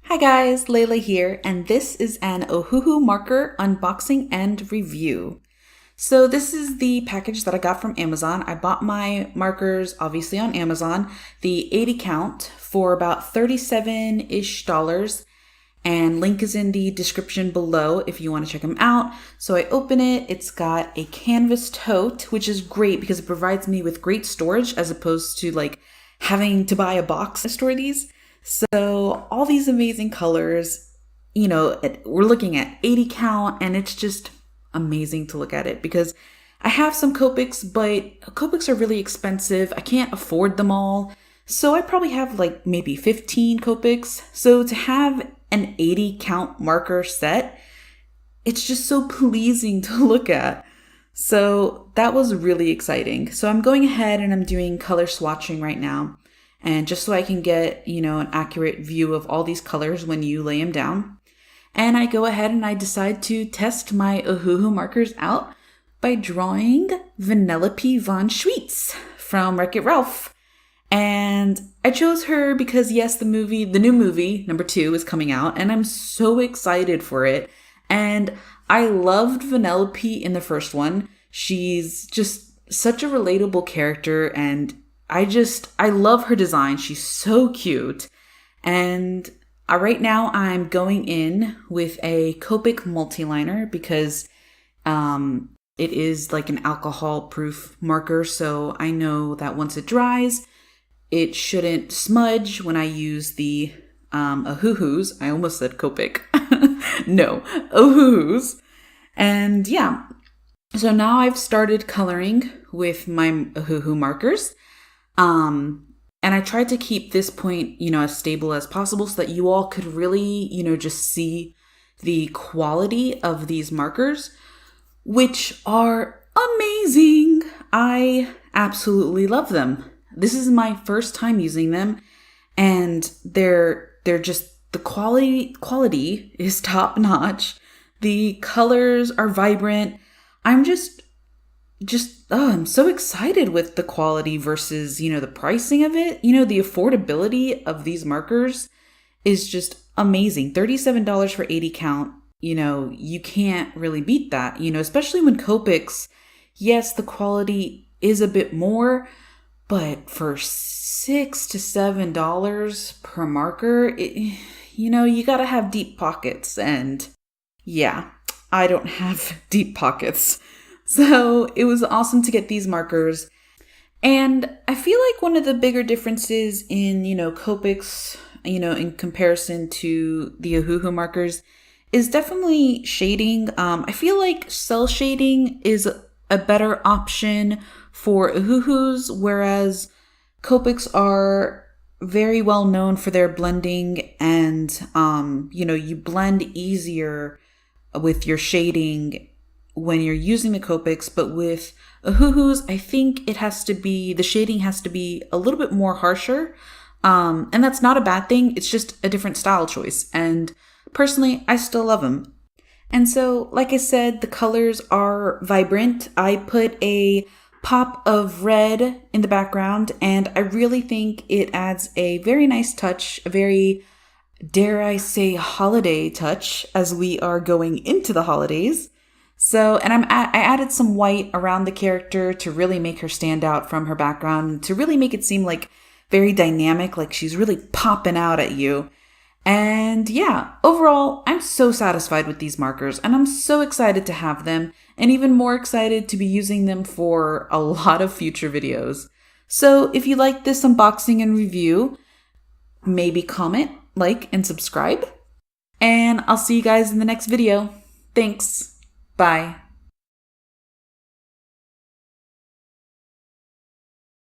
Hi guys, Layla here, and this is an Ohuhu marker unboxing and review. So this is the package that I got from Amazon. I bought my markers obviously on Amazon, the 80 count for about $37-ish, and link is in the description below if you want to check them out. So I open it, it's got a canvas tote, which is great because it provides me with great storage as opposed to like having to buy a box to store these. So all these amazing colors, we're looking at 80 count and it's just amazing to look at it because I have some Copics, but Copics are really expensive. I can't afford them all. So I probably have like maybe 15 Copics. So to have an 80 count marker set, it's just so pleasing to look at. So that was really exciting. So I'm going ahead and I'm doing color swatching right now. And just so I can get, an accurate view of all these colors when you lay them down. And I go ahead and I decide to test my Ohuhu markers out by drawing Vanellope Von Schweetz from Wreck-It Ralph. And I chose her because yes, the new movie, number 2, is coming out and I'm so excited for it. And I loved Vanellope in the first one. She's just such a relatable character and I love her design. She's so cute. And right now I'm going in with a Copic multi-liner because it is like an alcohol-proof marker. So I know that once it dries, it shouldn't smudge when I use the Ohuhus. I almost said Copic. No, Ohuhus. And yeah, so now I've started coloring with my Ohuhu markers. And I tried to keep this point, as stable as possible so that you all could really, just see the quality of these markers, which are amazing. I absolutely love them. This is my first time using them and they're just, the quality is top notch. The colors are vibrant. I'm I'm so excited with the quality versus, the pricing of it. The affordability of these markers is just amazing. $37 for 80 count. You can't really beat that, especially when Copics, yes, the quality is a bit more, but for $6 to $7 per marker, you gotta have deep pockets. And yeah, I don't have deep pockets. So it was awesome to get these markers. And I feel like one of the bigger differences in, Copics, in comparison to the Ohuhu markers is definitely shading. I feel like cell shading is a better option for Ohuhus, whereas Copics are very well known for their blending and, you blend easier with your shading when you're using the Copics, but with Ohuhus, I think the shading has to be a little bit more harsher. And that's not a bad thing. It's just a different style choice. And personally, I still love them. And so, like I said, the colors are vibrant. I put a pop of red in the background, and I really think it adds a very nice touch, a very, dare I say, holiday touch as we are going into the holidays. So, and I added some white around the character to really make her stand out from her background, to really make it seem like very dynamic, like she's really popping out at you. And yeah, overall, I'm so satisfied with these markers and I'm so excited to have them and even more excited to be using them for a lot of future videos. So if you like this unboxing and review, maybe comment, like, and subscribe. And I'll see you guys in the next video. Thanks. Bye.